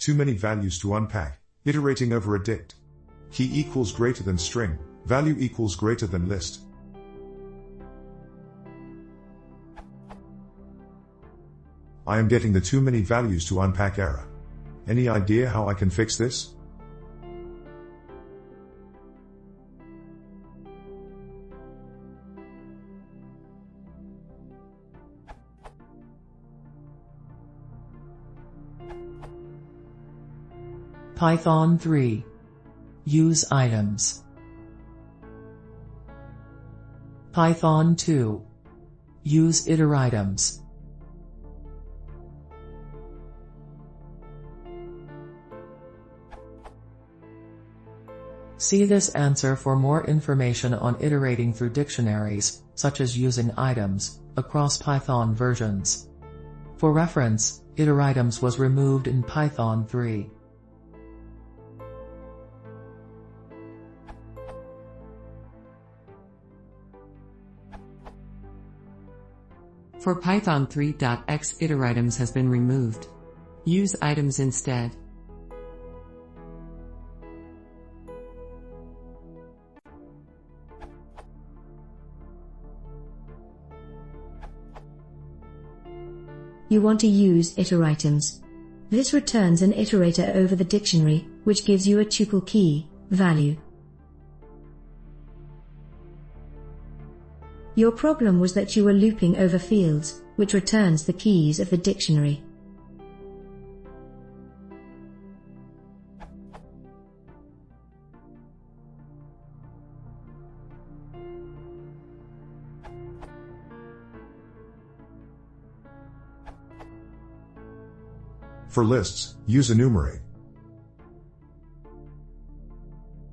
Too many values to unpack, iterating over a dict. Key equals greater than string, value equals greater than list. I am getting the too many values to unpack error. Any idea how I can fix this? Python 3. Use items. Python 2. Use iteritems. See this answer for more information on iterating through dictionaries, such as using items, across Python versions. For reference, iteritems was removed in Python 3. For Python 3.x, iteritems has been removed. Use items instead. You want to use iteritems. This returns an iterator over the dictionary, which gives you a tuple key value. Your problem was that you were looping over fields, which returns the keys of the dictionary. For lists, use enumerate.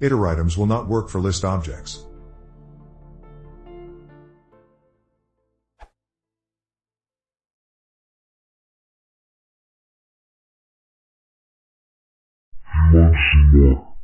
Iteritems will not work for list objects. Máximo,